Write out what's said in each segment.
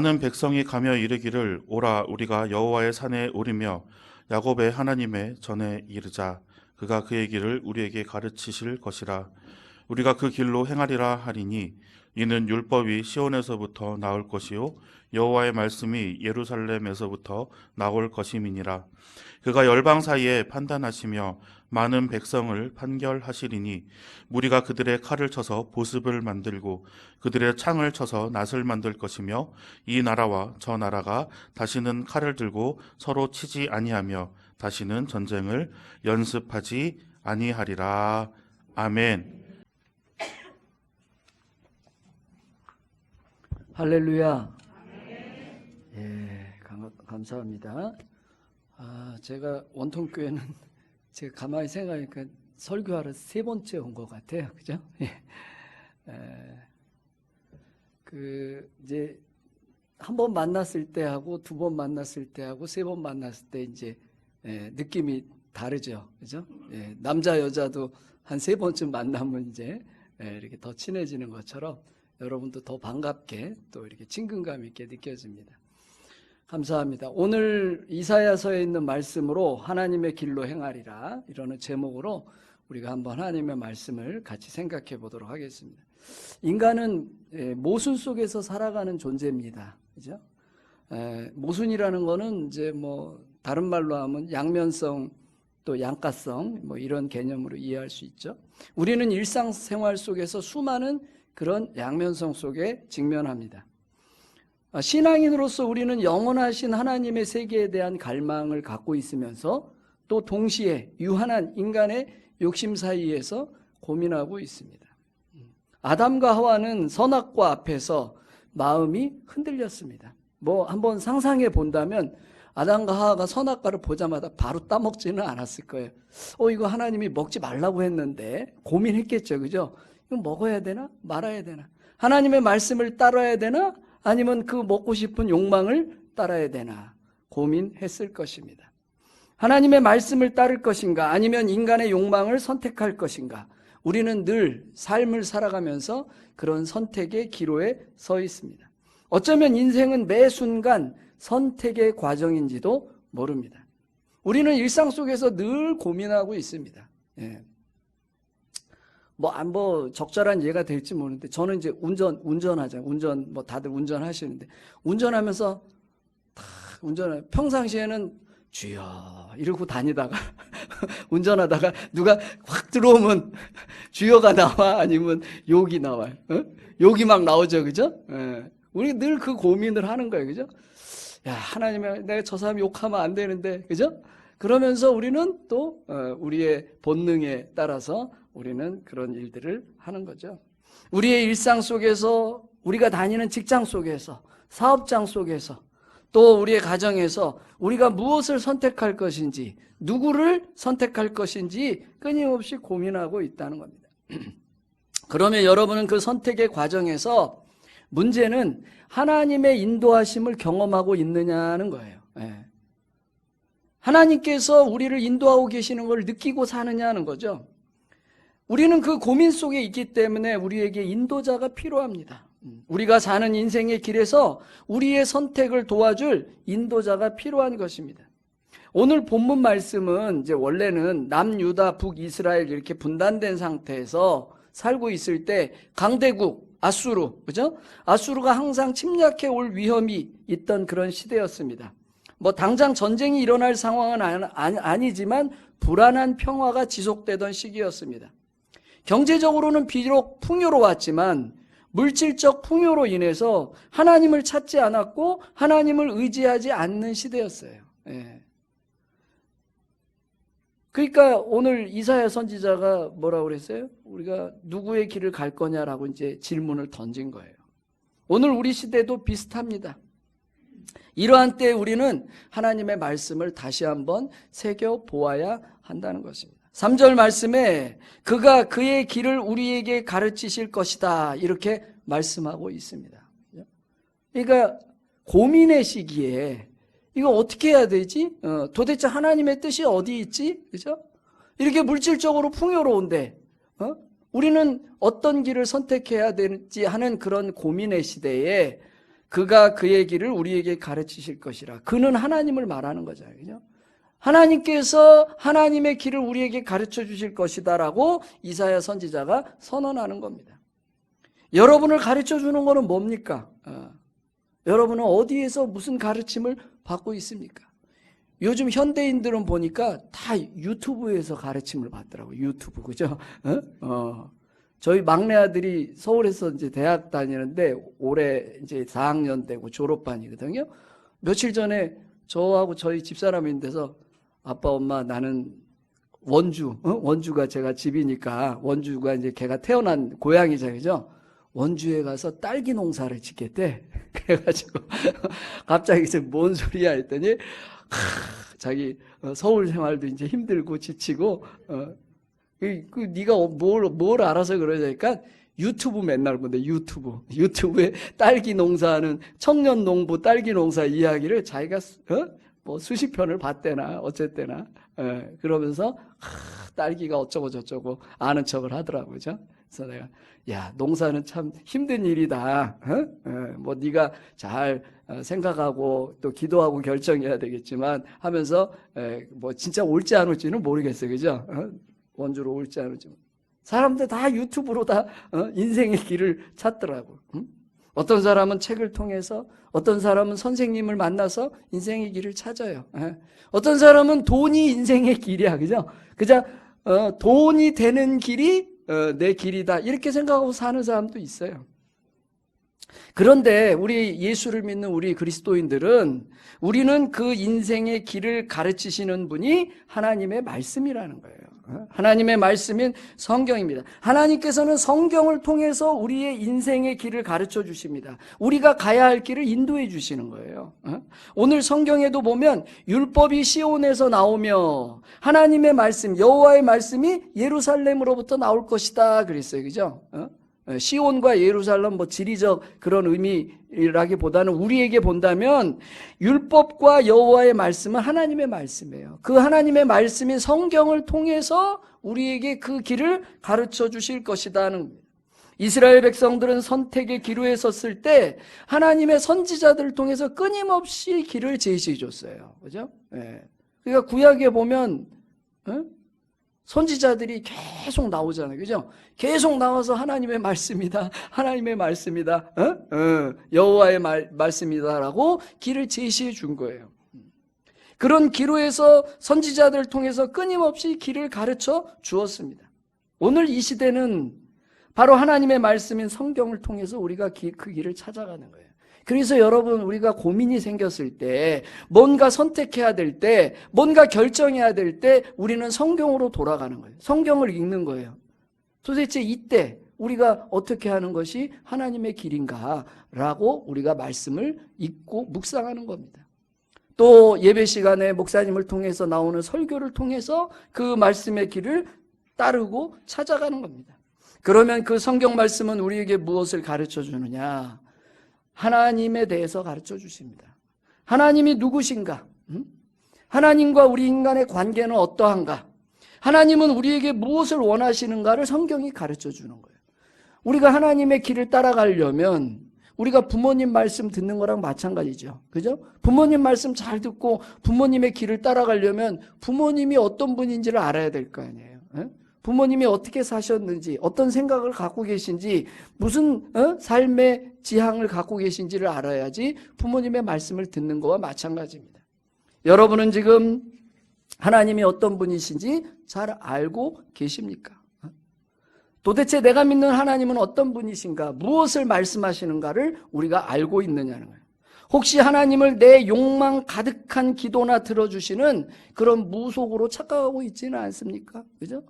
많은 백성이 가며 이르기를 오라 우리가 여호와의 산에 오르며 야곱의 하나님의 전에 이르자. 그가 그의 길을 우리에게 가르치실 것이라. 우리가 그 길로 행하리라 하리니 이는 율법이 시온에서부터 나올 것이요 여호와의 말씀이 예루살렘에서부터 나올 것임이니라. 그가 열방 사이에 판단하시며 많은 백성을 판결하시리니 무리가 그들의 칼을 쳐서 보습을 만들고 그들의 창을 쳐서 낫을 만들 것이며 이 나라와 저 나라가 다시는 칼을 들고 서로 치지 아니하며 다시는 전쟁을 연습하지 아니하리라. 아멘. 할렐루야. 감사합니다. 제가 원통교회는 제가 가만히 생각하니까 설교하러 3번째 온 것 같아요. 그죠? 이제 한 번 만났을 때 하고 2번 만났을 때 하고 3번 만났을 때 이제 느낌이 다르죠. 그죠? 남자 여자도 한 3번쯤 만나면 이제 이렇게 더 친해지는 것처럼 여러분도 더 반갑게 또 이렇게 친근감 있게 느껴집니다. 감사합니다. 오늘 이사야서에 있는 말씀으로 하나님의 길로 행하리라 이라는 제목으로 우리가 한번 하나님의 말씀을 같이 생각해 보도록 하겠습니다. 인간은 모순 속에서 살아가는 존재입니다. 그죠? 모순이라는 거는 이제 뭐 다른 말로 하면 양면성 또 양가성 뭐 이런 개념으로 이해할 수 있죠. 우리는 일상생활 속에서 수많은 그런 양면성 속에 직면합니다. 신앙인으로서 우리는 영원하신 하나님의 세계에 대한 갈망을 갖고 있으면서 또 동시에 유한한 인간의 욕심 사이에서 고민하고 있습니다. 아담과 하와는 선악과 앞에서 마음이 흔들렸습니다. 뭐 한번 상상해 본다면 아담과 하와가 선악과를 보자마자 바로 따먹지는 않았을 거예요. 이거 하나님이 먹지 말라고 했는데 고민했겠죠. 그죠? 이거 먹어야 되나? 말아야 되나? 하나님의 말씀을 따라야 되나? 아니면 그 먹고 싶은 욕망을 따라야 되나? 고민했을 것입니다. 하나님의 말씀을 따를 것인가? 아니면 인간의 욕망을 선택할 것인가? 우리는 늘 삶을 살아가면서 그런 선택의 기로에 서 있습니다. 어쩌면 인생은 매 순간 선택의 과정인지도 모릅니다. 우리는 일상 속에서 늘 고민하고 있습니다. 뭐 적절한 예가 될지 모르는데 저는 이제 운전하잖아요. 뭐 다들 운전하시는데 운전하면서 평상시에는 주여 이러고 다니다가 운전하다가 누가 확 들어오면 주여가 나와 아니면 욕이 나와요. 욕이 막 나오죠. 그죠? 우리 늘 그 고민을 하는 거예요. 그죠? 야, 하나님의 내가 저 사람 욕하면 안 되는데. 그죠? 그러면서 우리는 또 우리의 본능에 따라서 우리는 그런 일들을 하는 거죠. 우리의 일상 속에서 우리가 다니는 직장 속에서 사업장 속에서 또 우리의 가정에서 우리가 무엇을 선택할 것인지 누구를 선택할 것인지 끊임없이 고민하고 있다는 겁니다. 그러면 여러분은 그 선택의 과정에서 문제는 하나님의 인도하심을 경험하고 있느냐는 거예요. 하나님께서 우리를 인도하고 계시는 걸 느끼고 사느냐는 거죠. 우리는 그 고민 속에 있기 때문에 우리에게 인도자가 필요합니다. 우리가 사는 인생의 길에서 우리의 선택을 도와줄 인도자가 필요한 것입니다. 오늘 본문 말씀은 이제 원래는 남유다, 북이스라엘 이렇게 분단된 상태에서 살고 있을 때 강대국 아수르, 그죠? 아수르가 항상 침략해 올 위험이 있던 그런 시대였습니다. 뭐 당장 전쟁이 일어날 상황은 아니지만 불안한 평화가 지속되던 시기였습니다. 경제적으로는 비록 풍요로웠지만 물질적 풍요로 인해서 하나님을 찾지 않았고 하나님을 의지하지 않는 시대였어요. 그러니까 오늘 이사야 선지자가 뭐라고 그랬어요? 우리가 누구의 길을 갈 거냐라고 이제 질문을 던진 거예요. 오늘 우리 시대도 비슷합니다. 이러한 때에 우리는 하나님의 말씀을 다시 한번 새겨보아야 한다는 것입니다. 3절 말씀에 그가 그의 길을 우리에게 가르치실 것이다 이렇게 말씀하고 있습니다. 그러니까 고민의 시기에 이거 어떻게 해야 되지? 도대체 하나님의 뜻이 어디 있지? 그죠? 이렇게 물질적으로 풍요로운데 우리는 어떤 길을 선택해야 되는지 하는 그런 고민의 시대에 그가 그의 길을 우리에게 가르치실 것이라. 그는 하나님을 말하는 거잖아요. 그죠? 하나님께서 하나님의 길을 우리에게 가르쳐 주실 것이다라고 이사야 선지자가 선언하는 겁니다. 여러분을 가르쳐 주는 것은 뭡니까? 여러분은 어디에서 무슨 가르침을 받고 있습니까? 요즘 현대인들은 보니까 다 유튜브에서 가르침을 받더라고요. 유튜브, 그죠? 저희 막내 아들이 서울에서 이제 대학 다니는데 올해 이제 4학년 되고 졸업반이거든요. 며칠 전에 저하고 저희 집사람인 데서 아빠, 엄마, 나는 원주가 제가 집이니까 원주가 이제 걔가 태어난 고향이잖아요. 그죠? 원주에 가서 딸기 농사를 짓겠대. 그래가지고 갑자기 이제 뭔 소리야 했더니 자기 서울 생활도 이제 힘들고 지치고 네가 뭘 알아서 그러니까 유튜브 맨날 본대. 유튜브에 딸기 농사하는 청년 농부 딸기 농사 이야기를 자기가 뭐 수십 편을 봤대나 어쨌대나 그러면서 딸기가 어쩌고 저쩌고 아는 척을 하더라고요. 그래서 내가 야, 농사는 참 힘든 일이다. 뭐 네가 잘 생각하고 또 기도하고 결정해야 되겠지만 하면서 뭐 진짜 올지 안 올지는 모르겠어요. 그죠? 원주로 올지 안 올지. 사람들 다 유튜브로 다 인생의 길을 찾더라고. 어떤 사람은 책을 통해서, 어떤 사람은 선생님을 만나서 인생의 길을 찾아요. 어떤 사람은 돈이 인생의 길이야. 그죠? 그저 돈이 되는 길이 내 길이다. 이렇게 생각하고 사는 사람도 있어요. 그런데 우리 예수를 믿는 우리 그리스도인들은 우리는 그 인생의 길을 가르치시는 분이 하나님의 말씀이라는 거예요. 하나님의 말씀인 성경입니다. 하나님께서는 성경을 통해서 우리의 인생의 길을 가르쳐 주십니다. 우리가 가야 할 길을 인도해 주시는 거예요. 오늘 성경에도 보면 율법이 시온에서 나오며 하나님의 말씀, 여호와의 말씀이 예루살렘으로부터 나올 것이다 그랬어요. 그죠? 시온과 예루살렘 뭐 지리적 그런 의미라기보다는 우리에게 본다면 율법과 여호와의 말씀은 하나님의 말씀이에요. 그 하나님의 말씀인 성경을 통해서 우리에게 그 길을 가르쳐 주실 것이다는 겁니다. 이스라엘 백성들은 선택의 기로에 섰을 때 하나님의 선지자들을 통해서 끊임없이 길을 제시해 줬어요. 그죠? 그러니까 구약에 보면 선지자들이 계속 나오잖아요. 그죠? 계속 나와서 하나님의 말씀이다. 하나님의 말씀이다. 여호와의 말씀이다라고 길을 제시해 준 거예요. 그런 기로에서 선지자들을 통해서 끊임없이 길을 가르쳐 주었습니다. 오늘 이 시대는 바로 하나님의 말씀인 성경을 통해서 우리가 그 길을 찾아가는 거예요. 그래서 여러분, 우리가 고민이 생겼을 때, 뭔가 선택해야 될 때, 뭔가 결정해야 될 때 우리는 성경으로 돌아가는 거예요. 성경을 읽는 거예요. 도대체 이때 우리가 어떻게 하는 것이 하나님의 길인가라고 우리가 말씀을 읽고 묵상하는 겁니다. 또 예배 시간에 목사님을 통해서 나오는 설교를 통해서 그 말씀의 길을 따르고 찾아가는 겁니다. 그러면 그 성경 말씀은 우리에게 무엇을 가르쳐 주느냐? 하나님에 대해서 가르쳐 주십니다. 하나님이 누구신가? 하나님과 우리 인간의 관계는 어떠한가? 하나님은 우리에게 무엇을 원하시는가를 성경이 가르쳐 주는 거예요. 우리가 하나님의 길을 따라가려면 우리가 부모님 말씀 듣는 거랑 마찬가지죠. 그죠? 부모님 말씀 잘 듣고 부모님의 길을 따라가려면 부모님이 어떤 분인지를 알아야 될 거 아니에요. 부모님이 어떻게 사셨는지, 어떤 생각을 갖고 계신지, 무슨 삶의 지향을 갖고 계신지를 알아야지 부모님의 말씀을 듣는 거와 마찬가지입니다. 여러분은 지금 하나님이 어떤 분이신지 잘 알고 계십니까? 도대체 내가 믿는 하나님은 어떤 분이신가, 무엇을 말씀하시는가를 우리가 알고 있느냐는 거예요. 혹시 하나님을 내 욕망 가득한 기도나 들어주시는 그런 무속으로 착각하고 있지는 않습니까? 그죠?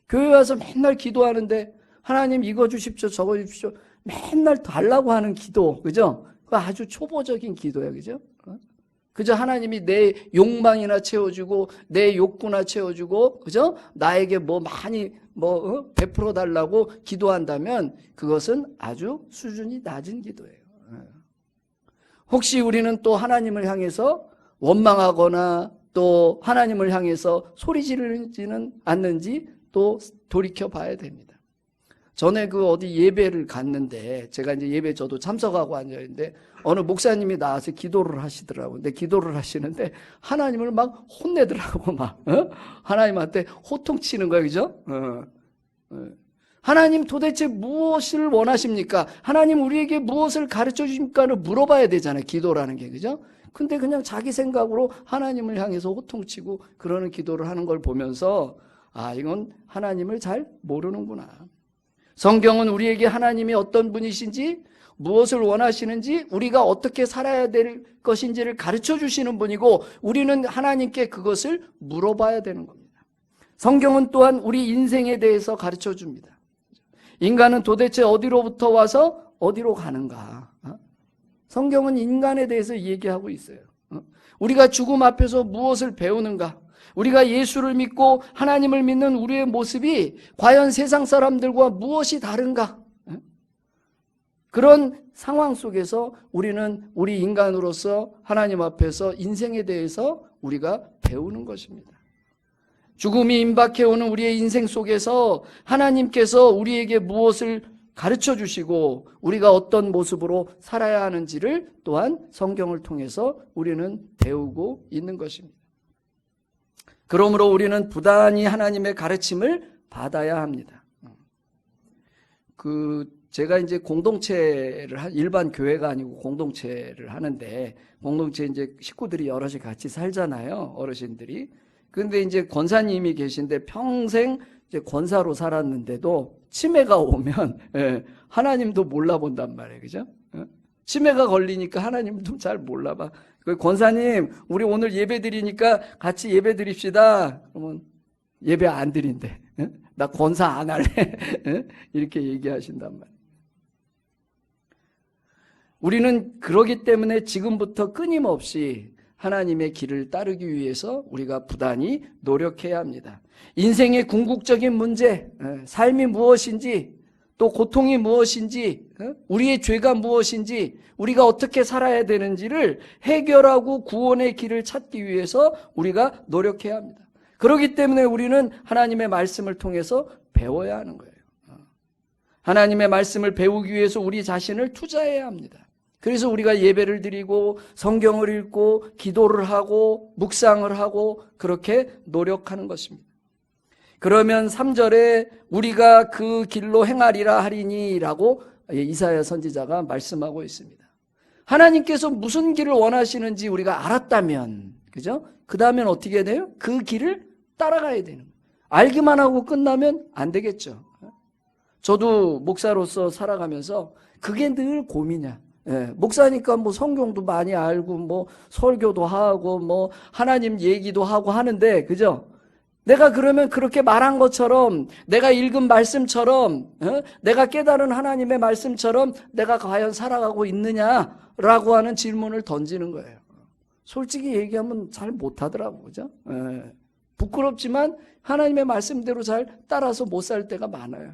교회 와서 맨날 기도하는데 하나님 이거 주십시오, 저거 주십시오. 맨날 달라고 하는 기도, 그죠? 그 아주 초보적인 기도야, 그죠? 그저 하나님이 내 욕망이나 채워주고 내 욕구나 채워주고, 그죠? 나에게 뭐 많이 베풀어 달라고 기도한다면 그것은 아주 수준이 낮은 기도예요. 혹시 우리는 또 하나님을 향해서 원망하거나 또 하나님을 향해서 소리 지르지는 않는지 또 돌이켜 봐야 됩니다. 전에 그 어디 예배를 갔는데 제가 이제 예배 저도 참석하고 앉아있는데 어느 목사님이 나와서 기도를 하시더라고요. 근데 기도를 하시는데 하나님을 막 혼내더라고 막 하나님한테 호통치는 거예요, 그죠? 하나님 도대체 무엇을 원하십니까? 하나님 우리에게 무엇을 가르쳐 주십니까를 물어봐야 되잖아요, 기도라는 게, 그죠? 근데 그냥 자기 생각으로 하나님을 향해서 호통치고 그러는 기도를 하는 걸 보면서 아, 이건 하나님을 잘 모르는구나. 성경은 우리에게 하나님이 어떤 분이신지, 무엇을 원하시는지, 우리가 어떻게 살아야 될 것인지를 가르쳐 주시는 분이고 우리는 하나님께 그것을 물어봐야 되는 겁니다. 성경은 또한 우리 인생에 대해서 가르쳐 줍니다. 인간은 도대체 어디로부터 와서 어디로 가는가? 성경은 인간에 대해서 얘기하고 있어요. 우리가 죽음 앞에서 무엇을 배우는가? 우리가 예수를 믿고 하나님을 믿는 우리의 모습이 과연 세상 사람들과 무엇이 다른가? 그런 상황 속에서 우리는 우리 인간으로서 하나님 앞에서 인생에 대해서 우리가 배우는 것입니다. 죽음이 임박해 오는 우리의 인생 속에서 하나님께서 우리에게 무엇을 가르쳐 주시고 우리가 어떤 모습으로 살아야 하는지를 또한 성경을 통해서 우리는 배우고 있는 것입니다. 그러므로 우리는 부단히 하나님의 가르침을 받아야 합니다. 제가 이제 공동체를 일반 교회가 아니고 공동체를 하는데 공동체 이제 식구들이 여럿이 같이 살잖아요, 어르신들이. 근데 이제 권사님이 계신데 평생 이제 권사로 살았는데도 치매가 오면 하나님도 몰라본단 말이에요, 그죠? 치매가 걸리니까 하나님도 잘 몰라봐. 권사님, 우리 오늘 예배 드리니까 같이 예배 드립시다. 그러면 예배 안 드린대. 나 권사 안 할래. 이렇게 얘기하신단 말이에요. 우리는 그러기 때문에 지금부터 끊임없이 하나님의 길을 따르기 위해서 우리가 부단히 노력해야 합니다. 인생의 궁극적인 문제, 삶이 무엇인지, 또 고통이 무엇인지, 우리의 죄가 무엇인지, 우리가 어떻게 살아야 되는지를 해결하고 구원의 길을 찾기 위해서 우리가 노력해야 합니다. 그렇기 때문에 우리는 하나님의 말씀을 통해서 배워야 하는 거예요. 하나님의 말씀을 배우기 위해서 우리 자신을 투자해야 합니다. 그래서 우리가 예배를 드리고 성경을 읽고 기도를 하고 묵상을 하고 그렇게 노력하는 것입니다. 그러면 3절에 우리가 그 길로 행하리라 하리니 라고 이사야 선지자가 말씀하고 있습니다. 하나님께서 무슨 길을 원하시는지 우리가 알았다면, 그죠? 그 다음엔 어떻게 돼요? 그 길을 따라가야 되는 거예요. 알기만 하고 끝나면 안 되겠죠. 저도 목사로서 살아가면서 그게 늘 고민이야. 목사니까 뭐 성경도 많이 알고 뭐 설교도 하고 뭐 하나님 얘기도 하고 하는데, 그죠? 내가 그러면 그렇게 말한 것처럼, 내가 읽은 말씀처럼, 내가 깨달은 하나님의 말씀처럼 내가 과연 살아가고 있느냐라고 하는 질문을 던지는 거예요. 솔직히 얘기하면 잘 못하더라고, 그죠? 부끄럽지만 하나님의 말씀대로 잘 따라서 못 살 때가 많아요.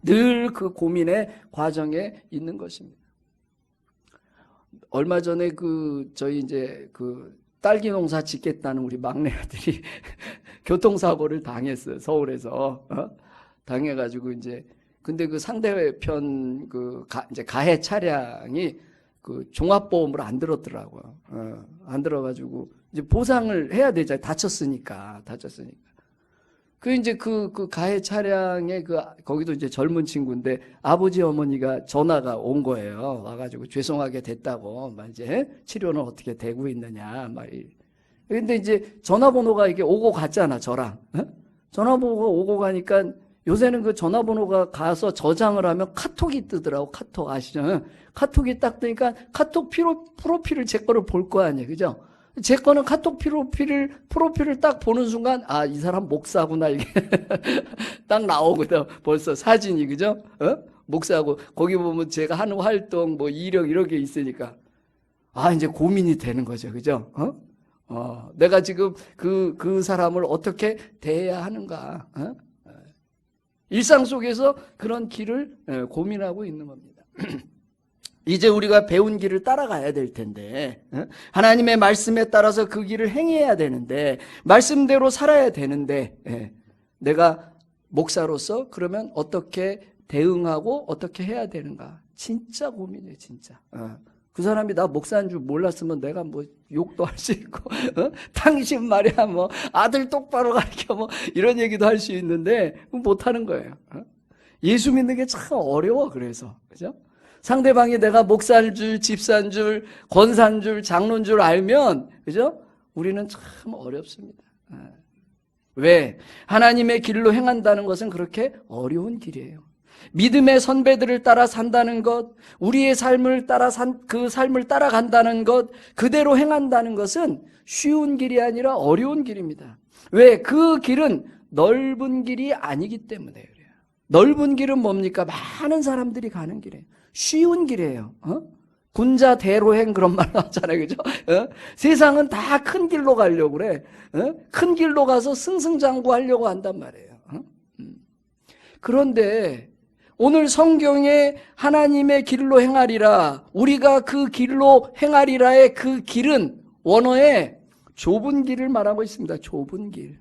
늘 그 고민의 과정에 있는 것입니다. 얼마 전에 저희 이제 딸기 농사 짓겠다는 우리 막내 아들이 교통사고를 당했어요. 서울에서. 당해가지고 근데 그 상대편 이제 가해 차량이 종합보험을 안 들었더라고요. 안 들어가지고 이제 보상을 해야 되잖아요. 다쳤으니까. 이제 그 가해 차량에 거기도 이제 젊은 친구인데 아버지 어머니가 전화가 온 거예요. 와가지고 죄송하게 됐다고, 막 이제 치료는 어떻게 되고 있느냐, 막. 근데 이제 전화번호가 이게 오고 갔잖아, 저랑. 전화번호가 오고 가니까 요새는 그 전화번호가 가서 저장을 하면 카톡이 뜨더라고. 카톡 아시죠? 카톡이 딱 뜨니까 카톡 프로필을 제 거를 볼 거 아니에요, 그죠? 제 거는 카톡 프로필을 딱 보는 순간, 아, 이 사람 목사구나, 이게. 딱 나오거든. 벌써 사진이, 그죠? 목사고, 거기 보면 제가 하는 활동, 뭐, 이력, 이렇게 있으니까. 아, 이제 고민이 되는 거죠. 그죠? 내가 지금 그 사람을 어떻게 대해야 하는가. 일상 속에서 그런 길을 고민하고 있는 겁니다. 이제 우리가 배운 길을 따라가야 될 텐데, 하나님의 말씀에 따라서 그 길을 행해야 되는데, 말씀대로 살아야 되는데, 내가 목사로서 그러면 어떻게 대응하고 어떻게 해야 되는가? 진짜 고민이에요, 진짜. 그 사람이 나 목사인 줄 몰랐으면 내가 뭐 욕도 할 수 있고, 당신 말이야, 뭐 아들 똑바로 가르쳐, 뭐 이런 얘기도 할 수 있는데 못하는 거예요. 예수 믿는 게 참 어려워. 그래서 그죠? 상대방이 내가 목사인 줄, 집사인 줄, 권사인 줄, 장로인 줄 알면 그죠? 우리는 참 어렵습니다. 왜? 하나님의 길로 행한다는 것은 그렇게 어려운 길이에요. 믿음의 선배들을 따라 산다는 것, 우리의 삶을 따라 그 삶을 따라간다는 것, 그대로 행한다는 것은 쉬운 길이 아니라 어려운 길입니다. 왜? 그 길은 넓은 길이 아니기 때문에 그래요. 넓은 길은 뭡니까? 많은 사람들이 가는 길이에요. 쉬운 길이에요. 군자 대로행 그런 말 나왔잖아요. 그죠? 세상은 다 큰 길로 가려고 그래. 큰 길로 가서 승승장구하려고 한단 말이에요. 그런데 오늘 성경에 하나님의 길로 행하리라, 우리가 그 길로 행하리라의 그 길은 원어에 좁은 길을 말하고 있습니다. 좁은 길.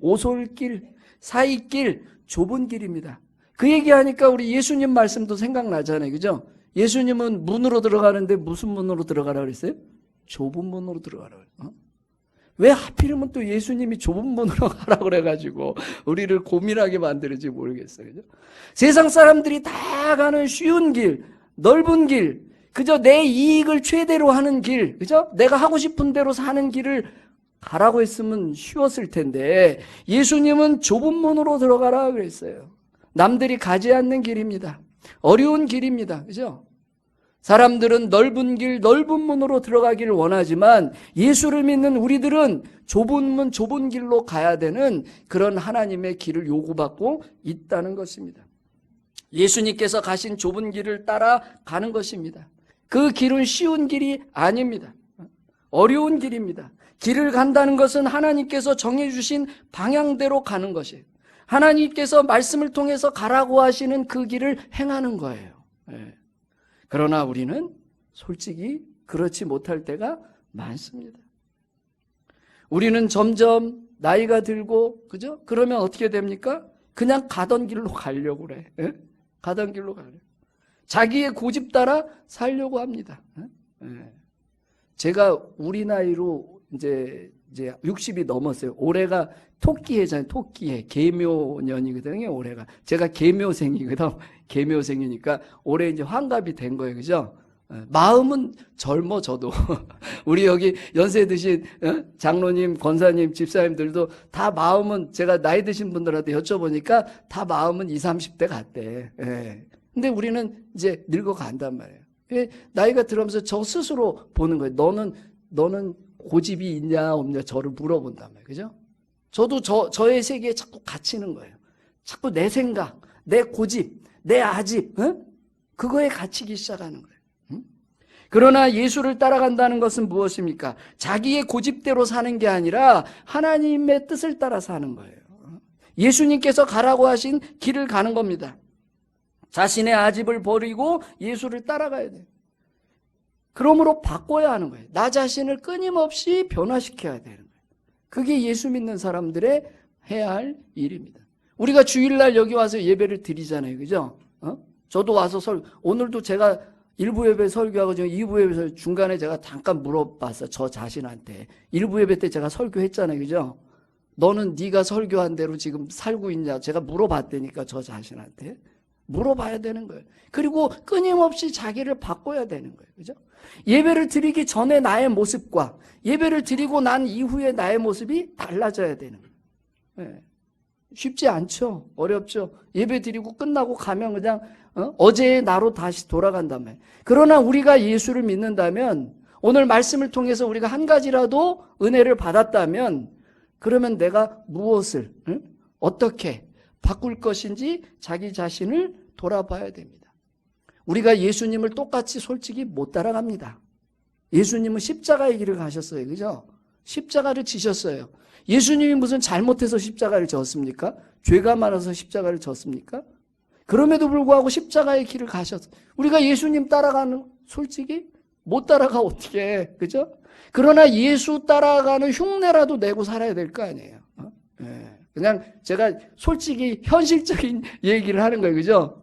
오솔길, 사이길, 좁은 길입니다. 그 얘기하니까 우리 예수님 말씀도 생각나잖아요. 그죠? 예수님은 문으로 들어가는데 무슨 문으로 들어가라 그랬어요? 좁은 문으로 들어가라 그랬어요. 왜 하필이면 또 예수님이 좁은 문으로 가라 그래가지고 우리를 고민하게 만드는지 모르겠어요. 그죠? 세상 사람들이 다 가는 쉬운 길, 넓은 길, 그저 내 이익을 최대로 하는 길, 그죠? 내가 하고 싶은 대로 사는 길을 가라고 했으면 쉬웠을 텐데 예수님은 좁은 문으로 들어가라 그랬어요. 남들이 가지 않는 길입니다. 어려운 길입니다. 그죠? 사람들은 넓은 길, 넓은 문으로 들어가기를 원하지만 예수를 믿는 우리들은 좁은 문, 좁은 길로 가야 되는 그런 하나님의 길을 요구받고 있다는 것입니다. 예수님께서 가신 좁은 길을 따라 가는 것입니다. 그 길은 쉬운 길이 아닙니다. 어려운 길입니다. 길을 간다는 것은 하나님께서 정해주신 방향대로 가는 것이에요. 하나님께서 말씀을 통해서 가라고 하시는 그 길을 행하는 거예요. 그러나 우리는 솔직히 그렇지 못할 때가 많습니다. 우리는 점점 나이가 들고, 그죠? 그러면 어떻게 됩니까? 그냥 가던 길로 가려고 그래. 가던 길로 가려고. 자기의 고집 따라 살려고 합니다. 제가 우리 나이로 이제 60이 넘었어요. 올해가 토끼해잖아요. 토끼해. 계묘년이거든요, 올해가. 제가 계묘생이거든. 계묘생이니까 올해 이제 환갑이 된 거예요. 그죠? 마음은 젊어, 저도. 우리 여기 연세 드신 장로님, 권사님, 집사님들도 다 마음은, 제가 나이 드신 분들한테 여쭤보니까 다 마음은 20, 30대 같대. 근데 우리는 이제 늙어간단 말이에요. 나이가 들어가면서 저 스스로 보는 거예요. 너는 고집이 있냐 없냐 저를 물어본단 말이에요. 그죠? 저도 저의 세계에 자꾸 갇히는 거예요. 자꾸 내 생각, 내 고집, 내 아집, 그거에 갇히기 시작하는 거예요. 그러나 예수를 따라간다는 것은 무엇입니까? 자기의 고집대로 사는 게 아니라 하나님의 뜻을 따라 사는 거예요. 예수님께서 가라고 하신 길을 가는 겁니다. 자신의 아집을 버리고 예수를 따라가야 돼요. 그러므로 바꿔야 하는 거예요. 나 자신을 끊임없이 변화시켜야 되는 거예요. 그게 예수 믿는 사람들의 해야 할 일입니다. 우리가 주일날 여기 와서 예배를 드리잖아요. 그죠? 저도 와서 오늘도 제가 1부 예배 설교하고 지금 2부 예배 중간에 제가 잠깐 물어봤어요. 저 자신한테. 1부 예배 때 제가 설교했잖아요. 그죠? 너는 네가 설교한 대로 지금 살고 있냐? 제가 물어봤다니까 저 자신한테. 물어봐야 되는 거예요. 그리고 끊임없이 자기를 바꿔야 되는 거예요. 그죠? 예배를 드리기 전에 나의 모습과 예배를 드리고 난 이후에 나의 모습이 달라져야 되는 거예요. 네. 쉽지 않죠. 어렵죠. 예배 드리고 끝나고 가면 그냥 어제의 나로 다시 돌아간단 말이에요. 그러나 우리가 예수를 믿는다면, 오늘 말씀을 통해서 우리가 한 가지라도 은혜를 받았다면, 그러면 내가 무엇을 어떻게 바꿀 것인지 자기 자신을 돌아봐야 됩니다. 우리가 예수님을 똑같이 솔직히 못 따라갑니다. 예수님은 십자가의 길을 가셨어요. 그죠? 십자가를 지셨어요. 예수님이 무슨 잘못해서 십자가를 졌습니까? 죄가 많아서 십자가를 졌습니까? 그럼에도 불구하고 십자가의 길을 가셨어요. 우리가 예수님 따라가는, 솔직히 못 따라가 어떻게 해. 그죠? 그러나 예수 따라가는 흉내라도 내고 살아야 될 거 아니에요. 네. 그냥 제가 솔직히 현실적인 얘기를 하는 거예요. 그죠?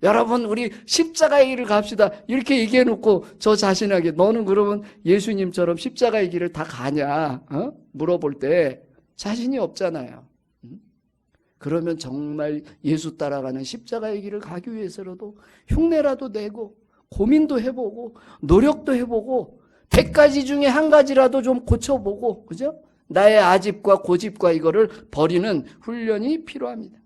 여러분 우리 십자가의 길을 갑시다. 이렇게 얘기해 놓고 저 자신에게 너는 그러면 예수님처럼 십자가의 길을 다 가냐? 물어볼 때 자신이 없잖아요. 그러면 정말 예수 따라가는 십자가의 길을 가기 위해서라도 흉내라도 내고 고민도 해보고 노력도 해보고 100가지 중에 한 가지라도 좀 고쳐보고, 그죠? 나의 아집과 고집과 이거를 버리는 훈련이 필요합니다.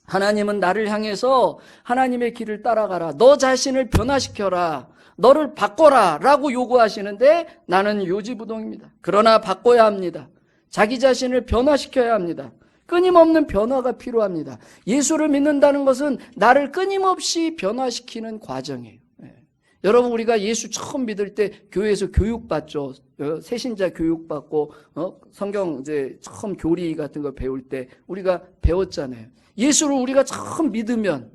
하나님은 나를 향해서 하나님의 길을 따라가라, 너 자신을 변화시켜라, 너를 바꿔라 라고 요구하시는데 나는 요지부동입니다. 그러나 바꿔야 합니다. 자기 자신을 변화시켜야 합니다. 끊임없는 변화가 필요합니다. 예수를 믿는다는 것은 나를 끊임없이 변화시키는 과정이에요. 여러분 우리가 예수 처음 믿을 때 교회에서 교육받죠. 새신자 교육받고 성경 이제 처음 교리 같은 거 배울 때 우리가 배웠잖아요. 예수를 우리가 처음 믿으면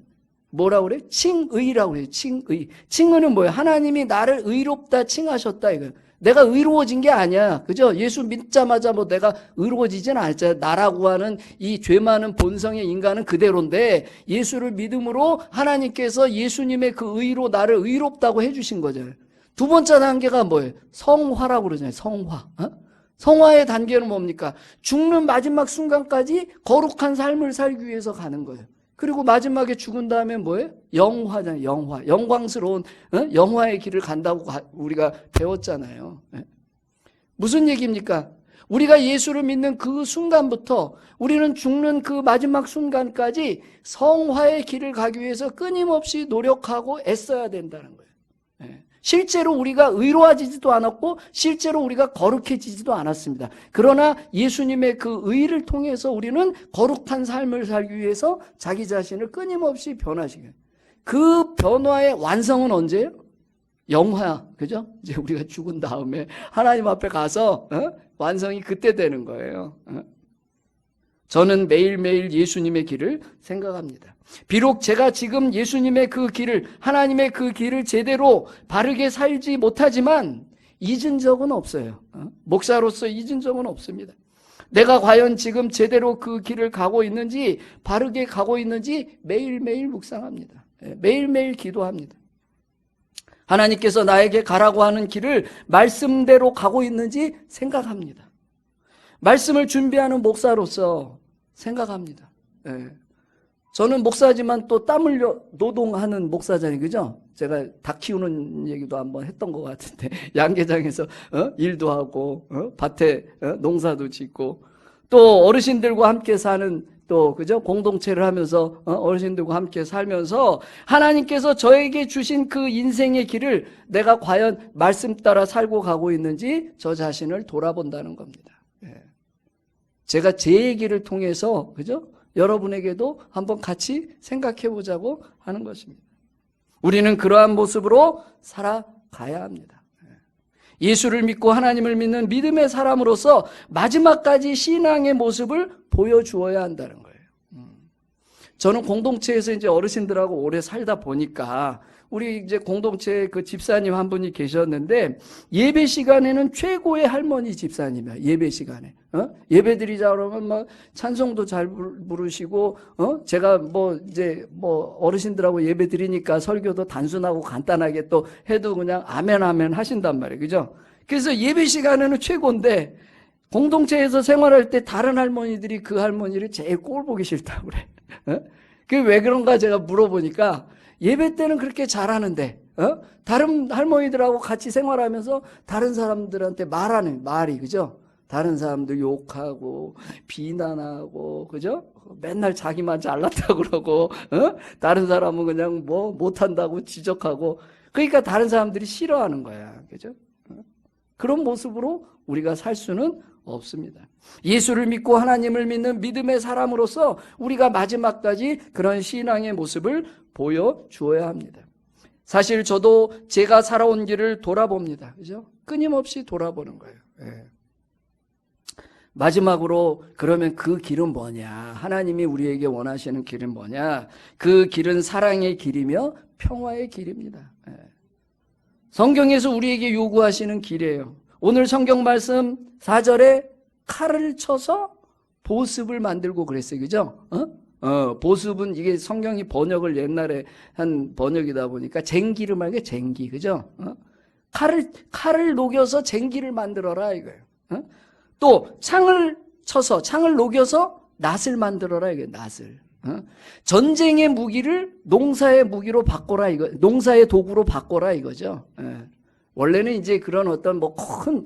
뭐라고 그래? 칭의라고 그래요. 칭의. 칭의는 뭐예요? 하나님이 나를 의롭다 칭하셨다 이거예요. 내가 의로워진 게 아니야. 그죠? 예수 믿자마자 뭐 내가 의로워지진 않았잖아요. 나라고 하는 이 죄 많은 본성의 인간은 그대로인데 예수를 믿음으로 하나님께서 예수님의 그 의로 나를 의롭다고 해주신 거잖아요. 두 번째 단계가 뭐예요? 성화라고 그러잖아요. 성화. 성화의 단계는 뭡니까? 죽는 마지막 순간까지 거룩한 삶을 살기 위해서 가는 거예요. 그리고 마지막에 죽은 다음에 뭐예요? 영화잖아요. 영화. 영광스러운 영화의 길을 간다고 우리가 배웠잖아요. 무슨 얘기입니까? 우리가 예수를 믿는 그 순간부터 우리는 죽는 그 마지막 순간까지 성화의 길을 가기 위해서 끊임없이 노력하고 애써야 된다는 거예요. 실제로 우리가 의로워지지도 않았고 실제로 우리가 거룩해지지도 않았습니다. 그러나 예수님의 그 의를 통해서 우리는 거룩한 삶을 살기 위해서 자기 자신을 끊임없이 변화시켜요. 그 변화의 완성은 언제예요? 영화, 그죠? 이제 우리가 죽은 다음에 하나님 앞에 가서 완성이 그때 되는 거예요. 저는 매일매일 예수님의 길을 생각합니다. 비록 제가 지금 예수님의 그 길을, 하나님의 그 길을 제대로 바르게 살지 못하지만 잊은 적은 없어요. 목사로서 잊은 적은 없습니다. 내가 과연 지금 제대로 그 길을 가고 있는지, 바르게 가고 있는지 매일매일 묵상합니다. 매일매일 기도합니다. 하나님께서 나에게 가라고 하는 길을 말씀대로 가고 있는지 생각합니다. 말씀을 준비하는 목사로서 생각합니다. 저는 목사지만 또 땀 흘려 노동하는 목사잖아요. 그죠? 제가 닭 키우는 얘기도 한번 했던 것 같은데 양계장에서 일도 하고 밭에 농사도 짓고 또 어르신들과 함께 사는 또 그죠? 공동체를 하면서 어르신들과 함께 살면서 하나님께서 저에게 주신 그 인생의 길을 내가 과연 말씀 따라 살고 가고 있는지 저 자신을 돌아본다는 겁니다. 제가 제 얘기를 통해서 그죠? 여러분에게도 한번 같이 생각해 보자고 하는 것입니다. 우리는 그러한 모습으로 살아가야 합니다. 예수를 믿고 하나님을 믿는 믿음의 사람으로서 마지막까지 신앙의 모습을 보여주어야 한다는 거예요. 저는 공동체에서 이제 어르신들하고 오래 살다 보니까 우리 이제 공동체에 그 집사님 한 분이 계셨는데 예배 시간에는 최고의 할머니 집사님이야. 예배 시간에. 예배 드리자 그러면 막 찬송도 잘 부르시고 제가 뭐 이제 뭐 어르신들하고 예배 드리니까 설교도 단순하고 간단하게 또 해도 그냥 아멘 아멘 하신단 말이에요. 그죠? 그래서 예배 시간에는 최고인데 공동체에서 생활할 때 다른 할머니들이 그 할머니를 제일 꼴 보기 싫다고 그래. 그게 왜 그런가 제가 물어보니까 예배 때는 그렇게 잘하는데 다른 할머니들하고 같이 생활하면서 다른 사람들한테 말하는 말이 그죠? 다른 사람들 욕하고 비난하고 그죠? 맨날 자기만 잘났다고 그러고 다른 사람은 그냥 뭐 못한다고 지적하고 그러니까 다른 사람들이 싫어하는 거야. 그죠? 그런 모습으로 우리가 살 수는 없습니다. 예수를 믿고 하나님을 믿는 믿음의 사람으로서 우리가 마지막까지 그런 신앙의 모습을 보여주어야 합니다. 사실 저도 제가 살아온 길을 돌아봅니다. 그죠? 끊임없이 돌아보는 거예요. 마지막으로 그러면 그 길은 뭐냐? 하나님이 우리에게 원하시는 길은 뭐냐? 그 길은 사랑의 길이며 평화의 길입니다. 성경에서 우리에게 요구하시는 길이에요. 오늘 성경 말씀 4절에 칼을 쳐서 보습을 만들고 그랬어요. 그죠? 보습은 이게 성경이 번역을 옛날에 한 번역이다 보니까 쟁기를 말게 쟁기. 그죠? 칼을 녹여서 쟁기를 만들어라 이거예요. 또 창을 쳐서 창을 녹여서 낫을 만들어라 이거예요. 낫을. 전쟁의 무기를 농사의 무기로 바꿔라 이거. 농사의 도구로 바꿔라 이거죠. 원래는 이제 그런 어떤 뭐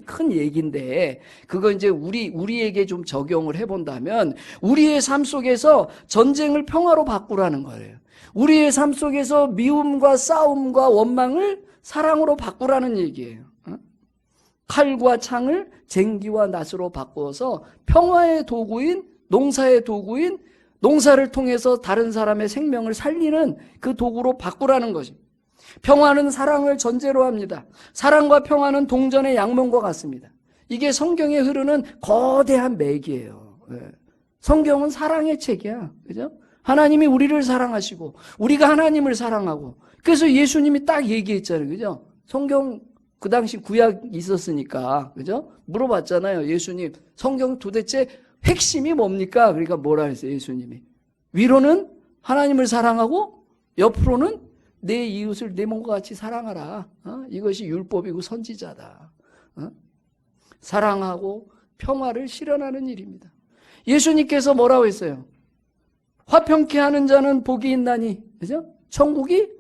큰 얘기인데 그거 이제 우리에게 좀 적용을 해본다면 우리의 삶 속에서 전쟁을 평화로 바꾸라는 거예요. 우리의 삶 속에서 미움과 싸움과 원망을 사랑으로 바꾸라는 얘기예요. 칼과 창을 쟁기와 낫으로 바꾸어서 평화의 도구인 농사의 도구인 농사를 통해서 다른 사람의 생명을 살리는 그 도구로 바꾸라는 거죠. 평화는 사랑을 전제로 합니다. 사랑과 평화는 동전의 양면과 같습니다. 이게 성경에 흐르는 거대한 맥이에요. 성경은 사랑의 책이야. 그죠? 하나님이 우리를 사랑하시고 우리가 하나님을 사랑하고 그래서 예수님이 딱 얘기했잖아요. 그죠? 성경 그 당시 구약 있었으니까 그죠? 물어봤잖아요. 예수님 성경 도대체 핵심이 뭡니까? 그러니까 뭐라 했어요? 예수님이 위로는 하나님을 사랑하고 옆으로는 내 이웃을 내 몸과 같이 사랑하라. 이것이 율법이고 선지자다. 사랑하고 평화를 실현하는 일입니다. 예수님께서 뭐라고 했어요? 화평케 하는 자는 복이 있나니, 그죠? 천국이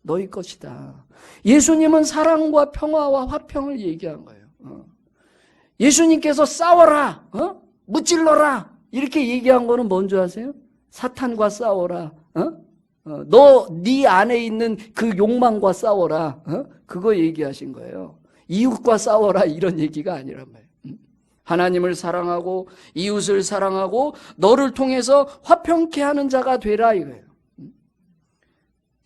너희 것이다. 예수님은 사랑과 평화와 화평을 얘기한 거예요. 예수님께서 싸워라, 무찔러라 이렇게 얘기한 거는 뭔지 아세요? 사탄과 싸워라. 네 안에 있는 그 욕망과 싸워라. 그거 얘기하신 거예요. 이웃과 싸워라 이런 얘기가 아니란 말이에요. 하나님을 사랑하고 이웃을 사랑하고 너를 통해서 화평케 하는 자가 되라 이거예요.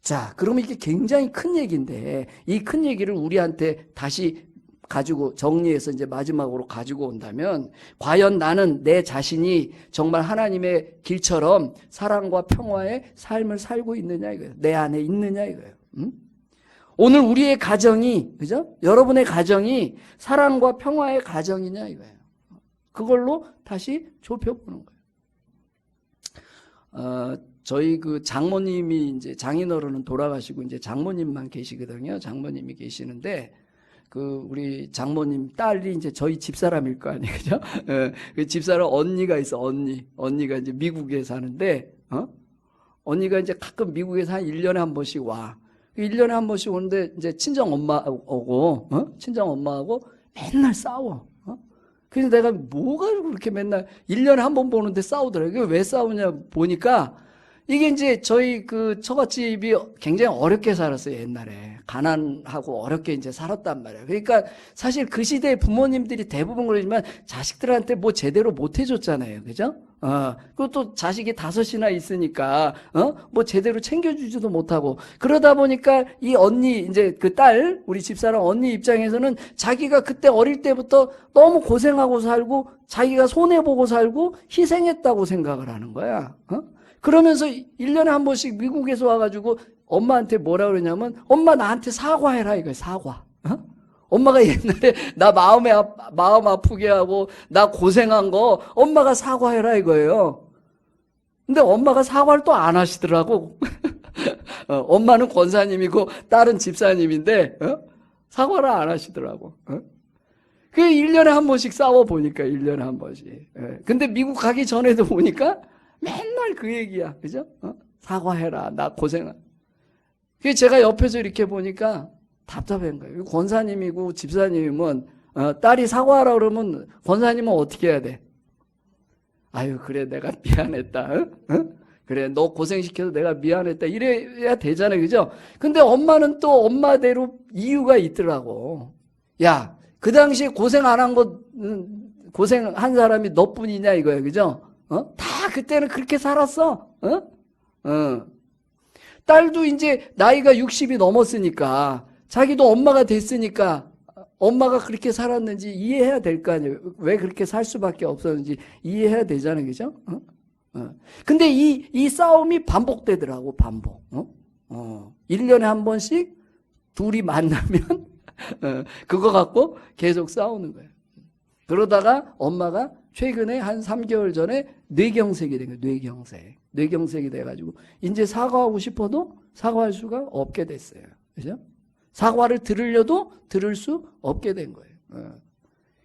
자, 그러면 이게 굉장히 큰 얘기인데 이 큰 얘기를 우리한테 다시 가지고 정리해서 이제 마지막으로 가지고 온다면 과연 나는 내 자신이 정말 하나님의 길처럼 사랑과 평화의 삶을 살고 있느냐 이거예요. 내 안에 있느냐 이거예요. 오늘 우리의 가정이 그죠? 여러분의 가정이 사랑과 평화의 가정이냐 이거예요. 그걸로 다시 좁혀보는 거예요. 저희 그 장모님이 이제 장인어른은 돌아가시고 이제 장모님만 계시거든요. 장모님이 계시는데 그 우리 장모님 딸이 이제 저희 집사람일 거 아니에요, 그죠? 그 집사람 언니가 있어, 언니가 이제 미국에 사는데, 언니가 이제 가끔 미국에서 한 1년에 한 번씩 와. 1년에 한 번씩 오는데 이제 친정 엄마 오고, 친정 엄마하고 맨날 싸워. 그래서 내가 뭐가 그렇게 맨날 1년에 한 번 보는데 싸우더라고요. 왜 싸우냐 보니까 이게 이제 저희 그 처갓집이 굉장히 어렵게 살았어요, 옛날에. 가난하고 어렵게 이제 살았단 말이에요. 그러니까 사실 그 시대에 부모님들이 대부분 그러지만 자식들한테 뭐 제대로 못 해줬잖아요. 그죠? 그리고 또 자식이 5이나 있으니까, 뭐 제대로 챙겨주지도 못하고. 그러다 보니까 이 언니, 이제 그 딸, 우리 집사람 언니 입장에서는 자기가 그때 어릴 때부터 너무 고생하고 살고 자기가 손해보고 살고 희생했다고 생각을 하는 거야. 그러면서 1년에 한 번씩 미국에서 와가지고 엄마한테 뭐라 그러냐면 엄마 나한테 사과해라 이거예요. 사과. 엄마가 옛날에 나 마음 아프게 하고 나 고생한 거 엄마가 사과해라 이거예요. 근데 엄마가 사과를 또 안 하시더라고. 엄마는 권사님이고 딸은 집사님인데 사과를 안 하시더라고. 그 1년에 한 번씩 싸워보니까 1년에 한 번씩. 근데 미국 가기 전에도 보니까 맨날 그 얘기야. 그죠? 사과해라. 나 고생한. 그래서 제가 옆에서 이렇게 보니까 답답한 거예요. 권사님이고 집사님이면 딸이 사과하라 그러면 권사님은 어떻게 해야 돼? 아유 그래 내가 미안했다. 그래 너 고생시켜서 내가 미안했다. 이래야 되잖아요. 그죠? 근데 엄마는 또 엄마대로 이유가 있더라고. 야, 그 당시에 고생 안 한 거 고생한 사람이 너뿐이냐 이거야. 그죠? 다 그때는 그렇게 살았어. 딸도 이제 나이가 60이 넘었으니까 자기도 엄마가 됐으니까 엄마가 그렇게 살았는지 이해해야 될 거 아니에요. 왜 그렇게 살 수밖에 없었는지 이해해야 되잖아요. 그죠? 근데 이 싸움이 반복되더라고, 반복. 1년에 한 번씩 둘이 만나면 그거 갖고 계속 싸우는 거예요. 그러다가 엄마가 최근에 한 3개월 전에 뇌경색이 된 거예요. 뇌경색. 뇌경색이 돼가지고 이제 사과하고 싶어도 사과할 수가 없게 됐어요. 그죠? 사과를 들으려도 들을 수 없게 된 거예요.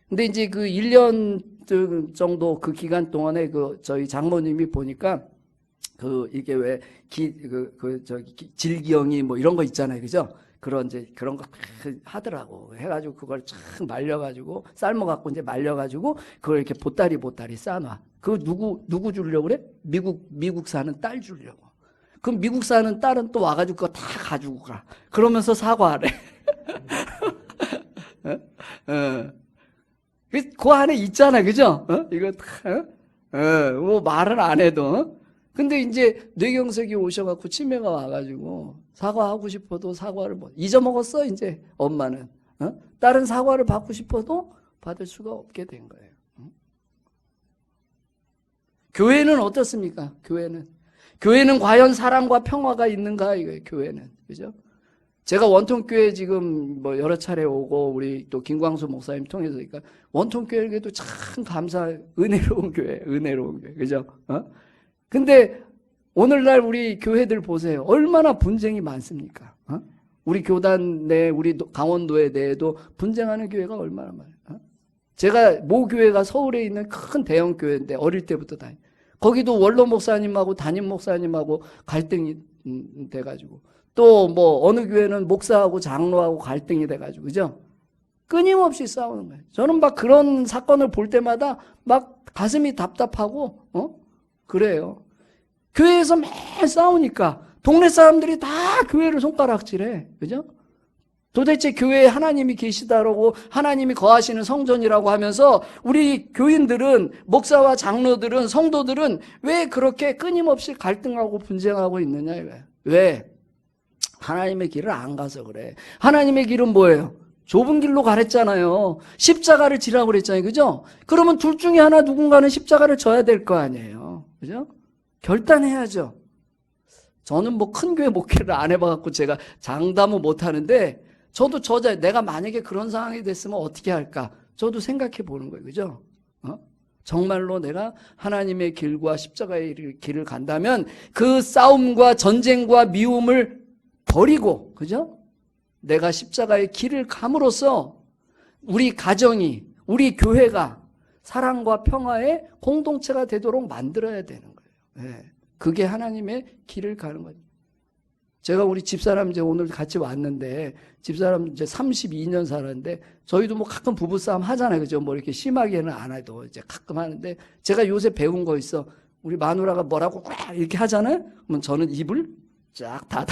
근데 이제 그 1년 정도 그 기간 동안에 그 저희 장모님이 보니까 이게 왜 질기형이 뭐 이런 거 있잖아요. 그죠? 그런 거 하더라고. 해가지고 그걸 쫙 말려가지고, 삶아갖고 이제 말려가지고, 그걸 이렇게 보따리 싸놔. 그거 누구 주려고 그래? 미국 사는 딸 주려고. 그럼 미국 사는 딸은 또 와가지고 그거 다 가지고 가. 그러면서 사과하래. 그 안에 있잖아. 그죠? 이거 뭐 말은 안 해도. 근데 이제 뇌경색이 오셔갖고 치매가 와가지고 사과하고 싶어도 사과를 잊어먹었어. 이제 엄마는 다른 사과를 받고 싶어도 받을 수가 없게 된 거예요. 교회는 어떻습니까? 교회는 과연 사랑과 평화가 있는가 이거예요. 교회는 그죠? 제가 원통교회 지금 뭐 여러 차례 오고 우리 또 김광수 목사님 통해서 그러니까 원통교회에도 참 은혜로운 교회, 그죠? 근데 오늘날 우리 교회들 보세요. 얼마나 분쟁이 많습니까? 우리 교단 내, 우리 강원도에 내에도 분쟁하는 교회가 얼마나 많아요. 제가 모 교회가 서울에 있는 큰 대형 교회인데 어릴 때부터 거기도 원로 목사님하고 담임 목사님하고 갈등이 돼가지고 또 뭐 어느 교회는 목사하고 장로하고 갈등이 돼가지고 그죠? 끊임없이 싸우는 거예요. 저는 막 그런 사건을 볼 때마다 막 가슴이 답답하고 그래요. 교회에서 매일 싸우니까 동네 사람들이 다 교회를 손가락질해. 그죠? 도대체 교회에 하나님이 계시다라고 하나님이 거하시는 성전이라고 하면서 우리 교인들은 목사와 장로들은 성도들은 왜 그렇게 끊임없이 갈등하고 분쟁하고 있느냐 이거야. 왜? 하나님의 길을 안 가서 그래. 하나님의 길은 뭐예요? 좁은 길로 가랬잖아요. 십자가를 지라고 그랬잖아요. 그죠? 그러면 둘 중에 하나 누군가는 십자가를 져야 될 거 아니에요. 그죠? 결단해야죠. 저는 뭐 큰 교회 목회를 안 해봐갖고 제가 장담은 못하는데 저도 내가 만약에 그런 상황이 됐으면 어떻게 할까? 저도 생각해 보는 거예요. 그죠? 정말로 내가 하나님의 길과 십자가의 길을 간다면 그 싸움과 전쟁과 미움을 버리고, 그죠? 내가 십자가의 길을 감으로써 우리 가정이, 우리 교회가 사랑과 평화의 공동체가 되도록 만들어야 되는 거예요. 네. 그게 하나님의 길을 가는 거죠. 제가 우리 집사람 이제 오늘 같이 왔는데, 집사람 이제 32년 살았는데, 저희도 뭐 가끔 부부싸움 하잖아요. 그죠? 뭐 이렇게 심하게는 안 해도 이제 가끔 하는데, 제가 요새 배운 거 있어. 우리 마누라가 뭐라고 꽉 이렇게 하잖아요? 그러면 저는 입을 쫙 닫아.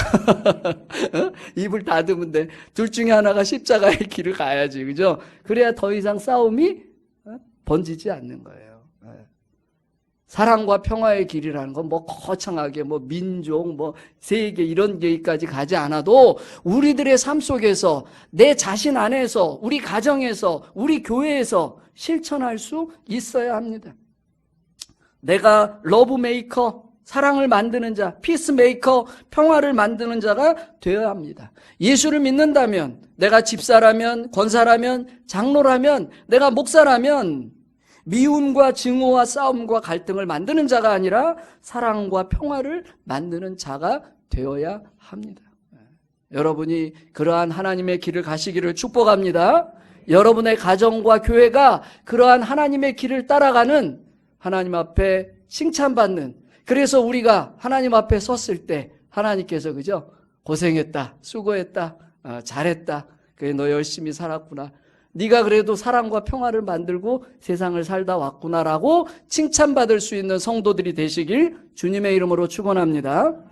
입을 닫으면 돼. 둘 중에 하나가 십자가의 길을 가야지. 그죠? 그래야 더 이상 싸움이 번지지 않는 거예요. 사랑과 평화의 길이라는 건 뭐 거창하게 뭐 민족, 뭐 세계 이런 얘기까지 가지 않아도 우리들의 삶 속에서 내 자신 안에서 우리 가정에서 우리 교회에서 실천할 수 있어야 합니다. 내가 러브메이커, 사랑을 만드는 자, 피스메이커, 평화를 만드는 자가 되어야 합니다. 예수를 믿는다면, 내가 집사라면, 권사라면, 장로라면, 내가 목사라면 미움과 증오와 싸움과 갈등을 만드는 자가 아니라 사랑과 평화를 만드는 자가 되어야 합니다. 여러분이 그러한 하나님의 길을 가시기를 축복합니다. 여러분의 가정과 교회가 그러한 하나님의 길을 따라가는 하나님 앞에 칭찬받는, 그래서 우리가 하나님 앞에 섰을 때 하나님께서 그죠? 고생했다, 수고했다, 잘했다, 그래 너 열심히 살았구나, 네가 그래도 사랑과 평화를 만들고 세상을 살다 왔구나라고 칭찬받을 수 있는 성도들이 되시길 주님의 이름으로 축원합니다.